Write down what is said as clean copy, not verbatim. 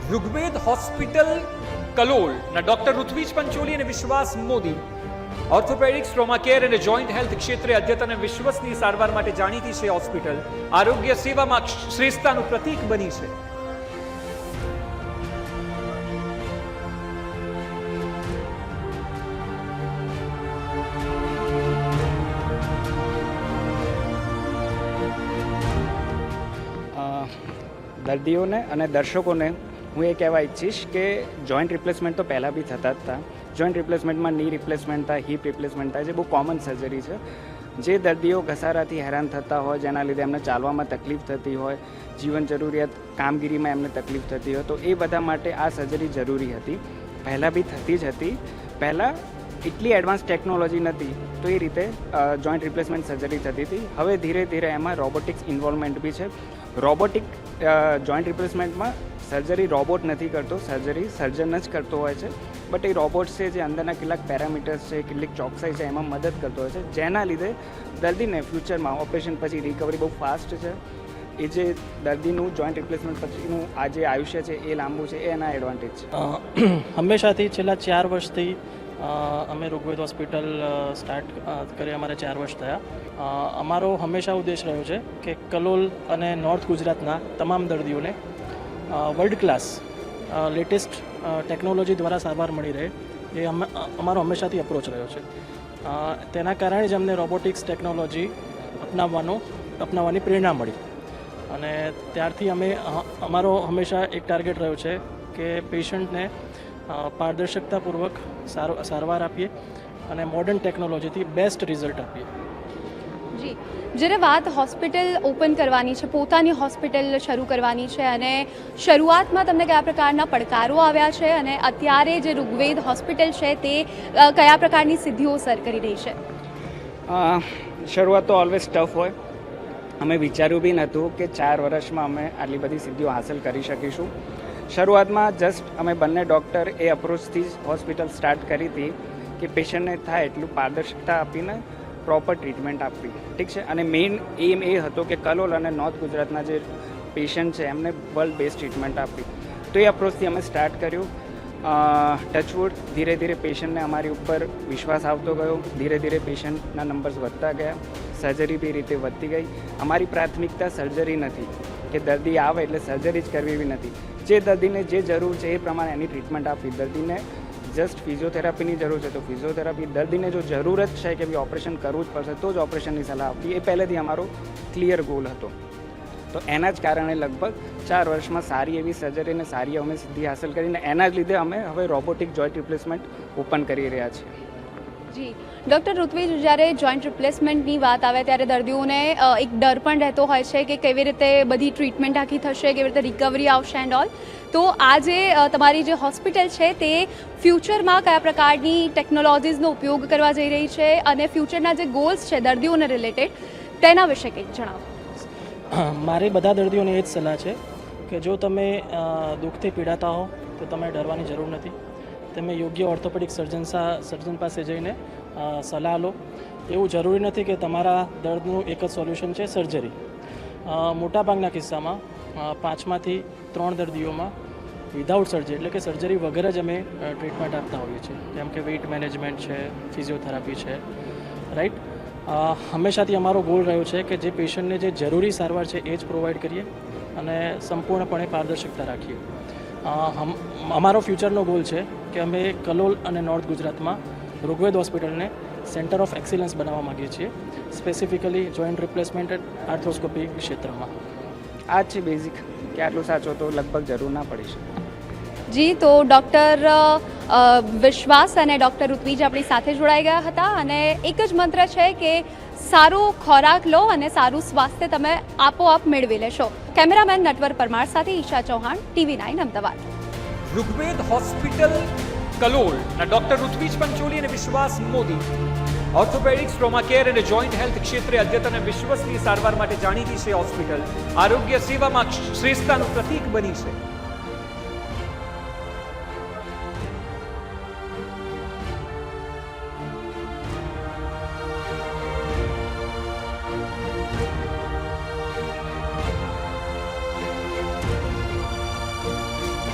Rigveda hospital કલોલના doctor Ritvij Pancholi અને Vishwas Modi orthopaedics, trauma care અને જોઈન્ટ હેલ્થ ક્ષેત્રે અદ્યતન અને વિશ્વસનીય સારવાર માટે જાણીતી છે. હોસ્પિટલ આરોગ્ય સેવામાં શ્રેષ્ઠતાનું પ્રતીક બની છે. દર્દીઓને અને દર્શકોને હું એ કહેવા ઈચ્છીશ કે જોઈન્ટ રિપ્લેસમેન્ટ તો પહેલાં બી થતા જ હતા. જોઈન્ટ રિપ્લેસમેન્ટમાં ની રિપ્લેસમેન્ટ થાય, હિપ રિપ્લેસમેન્ટ થાય છે, બહુ કોમન સર્જરી છે. જે દર્દીઓ ઘસારાથી હેરાન થતા હોય, જેના લીધે એમને ચાલવામાં તકલીફ થતી હોય, જીવન જરૂરિયાત કામગીરીમાં એમને તકલીફ થતી હોય, તો એ બધા માટે આ સર્જરી જરૂરી હતી. પહેલાં બી થતી જ હતી. પહેલાં એટલી એડવાન્સ ટેકનોલોજી નથી, તો એ રીતે જોઈન્ટ રિપ્લેસમેન્ટ સર્જરી થતી હતી. હવે ધીરે ધીરે એમાં રોબોટિક્સ ઇન્વોલ્વમેન્ટ બી છે. રોબોટિક જોઈન્ટ રિપ્લેસમેન્ટમાં સર્જરી રોબોટ નથી કરતો, સર્જરી સર્જન જ કરતો હોય છે. બટ એ રોબોટ્સ છે જે અંદરના કેટલાક પેરામીટર્સ છે, કેટલીક ચોકસાઈ છે, એમાં મદદ કરતો હોય છે, જેના લીધે દર્દીને ફ્યુચરમાં ઓપરેશન પછી રિકવરી બહુ ફાસ્ટ છે. એ જે દર્દીનું જોઈન્ટ રિપ્લેસમેન્ટ પછીનું આ જે આયુષ્ય છે એ લાંબુ છે, એ એના એડવાન્ટેજ છે. હંમેશાથી છેલ્લા 4 વર્ષથી અમે ઋગ્વેદ હોસ્પિટલ સ્ટાર્ટ કરી અમારે 4 વર્ષ થયા. અમારો હંમેશા ઉદ્દેશ રહ્યો છે કે કલોલ અને નોર્થ ગુજરાતના તમામ દર્દીઓને વર્લ્ડ ક્લાસ લેટેસ્ટ ટેકનોલોજી દ્વારા સારવાર મળી રહે, એ અમારો હંમેશાથી અપ્રોચ રહ્યો છે. તેના કારણે જ અમને રોબોટિક્સ ટેકનોલોજી અપનાવવાની પ્રેરણા મળી અને ત્યારથી અમારો હંમેશા એક ટાર્ગેટ રહ્યો છે કે પેશન્ટને પારદર્શકતાપૂર્વક સારવાર આપીએ અને મોડર્ન ટેકનોલોજીથી બેસ્ટ રિઝલ્ટ આપીએ. જી, જ્યારે વાત હોસ્પિટલ ઓપન કરવાની છે, પોતાની હોસ્પિટલ શરૂ કરવાની છે, અને શરૂઆતમાં તમને કયા પ્રકારના પડકારો આવ્યા છે અને અત્યારે જે ઋગ્વેદ હોસ્પિટલ છે તે કયા પ્રકારની સિદ્ધિઓ સર કરી રહી છે? શરૂઆત તો ઓલવેઝ ટફ હોય. અમે વિચાર્યું બી નહોતું કે 4 વર્ષમાં અમે આટલી બધી સિદ્ધિઓ હાંસલ કરી શકીશું. શરૂઆતમાં જસ્ટ અમે બંને ડૉક્ટર એ અપ્રોચથી જ હોસ્પિટલ સ્ટાર્ટ કરી હતી કે પેશન્ટને થાય એટલું પારદર્શકતા આપીને પ્રોપર ટ્રીટમેન્ટ આપવી, ઠીક છે. અને મેઇન એમ એ હતો કે કલોલ અને નોર્થ ગુજરાતના જે પેશન્ટ છે એમને વર્લ્ડ બેસ્ટ ટ્રીટમેન્ટ આપવી. તો એ અપ્રોચથી અમે સ્ટાર્ટ કર્યું. ટચવુડ ધીરે ધીરે પેશન્ટને અમારી ઉપર વિશ્વાસ આવતો ગયો, ધીરે ધીરે પેશન્ટના નંબર્સ વધતા ગયા, સર્જરી બી રીતે વધતી ગઈ. અમારી પ્રાથમિકતા સર્જરી નથી કે દર્દી આવે એટલે સર્જરી જ કરવી એવી નથી. જે દર્દીને જે જરૂર છે એ પ્રમાણે એની ટ્રીટમેન્ટ આપવી. દર્દીને જસ્ટ ફિઝિયોથેરાપીની જરૂર છે તો ફિઝિયોથેરાપી, દર્દીને જો જરૂરત છે કે ભાઈ ઓપરેશન કરવું જ પડશે તો જ ઓપરેશનની સલાહ આપવી, એ પહેલેથી અમારો ક્લિયર ગોલ હતો. તો એના જ કારણે લગભગ 4 વર્ષમાં સારી એવી સર્જરી અને સારી અમે સિદ્ધિ હાંસલ કરીને એના જ લીધે અમે હવે રોબોટિક જોઈન્ટ રિપ્લેસમેન્ટ ઓપન કરી રહ્યા છીએ. જી, ડૉક્ટર ઋત્વિજ, જ્યારે જોઈન્ટ રિપ્લેસમેન્ટની વાત આવે ત્યારે દર્દીઓને એક ડર પણ રહેતો હોય છે કે કેવી રીતે બધી ટ્રીટમેન્ટ આખી થશે, કેવી રીતે રિકવરી આવશે એન્ડ ઓલ. તો આ જે તમારી જે હોસ્પિટલ છે તે ફ્યુચરમાં કયા પ્રકારની ટેકનોલોજીસનો ઉપયોગ કરવા જઈ રહી છે અને ફ્યુચરના જે ગોલ્સ છે દર્દીઓને રિલેટેડ તેના વિશે કંઈક જણાવો. મારી બધા દર્દીઓને એ જ સલાહ છે કે જો તમે દુઃખથી પીડાતા હો તો તમે ડરવાની જરૂર નથી. તમે યોગ્ય ઓર્થોપેડિક સર્જન પાસે જઈને સલાહ લો. એવું જરૂરી નથી કે તમારા દર્દનું એક જ સોલ્યુશન છે સર્જરી. મોટાભાગના કિસ્સામાં 5માંથી 3 દર્દીઓમાં વિધાઉટ સર્જરી એટલે કે સર્જરી વગર જ અમે ટ્રીટમેન્ટ આપતા હોઈએ છીએ, જેમ કે વેઇટ મેનેજમેન્ટ છે, ફિઝિયોથેરાપી છે, રાઈટ. હંમેશાથી અમારો ગોલ રહ્યો છે કે જે પેશન્ટને જે જરૂરી સારવાર છે એ જ પ્રોવાઈડ કરીએ અને સંપૂર્ણપણે પારદર્શકતા રાખીએ. અમારો ફ્યુચરનો ગોલ છે કે અમે કલોલ અને નોર્થ ગુજરાતમાં ઋગ્વેદ હોસ્પિટલને સેન્ટર ઓફ એક્સિલન્સ બનાવવા માગીએ છીએ, સ્પેસિફિકલી જોઈન્ટ રિપ્લેસમેન્ટ એન્ડ આર્થ્રોસ્કોપી ક્ષેત્રમાં. આ જ છે બેઝિક, કે આટલું સાચો તો લગભગ જરૂર ના પડી શકે. જી, તો ડૉક્ટર વિશ્વાસ અને ડૉક્ટર ઋત્વિજ આપણી સાથે જોડાઈ ગયા હતા અને એક જ મંત્ર છે કે સારો ખોરાક લો અને સારું સ્વાસ્થ્ય તમે આપોઆપ મેળવી લેશો. કેમેરામેન નટવર પરમાર સાથે ઈશા ચૌહાણ, TV9 અમદાવાદ. ઋગ્વેદ હોસ્પિટલ કલોલના ડોક્ટર ઋત્વિજ પંચોલી અને Vishwas Modi orthopaedics, trauma care અને જોઈન્ટ હેલ્થ ક્ષેત્રે અદ્યતન અને વિશ્વસનીય સારવાર માટે જાણીતી છે. હોસ્પિટલ આરોગ્ય સેવામાં શ્રેષ્ઠતાનું પ્રતીક બની છે.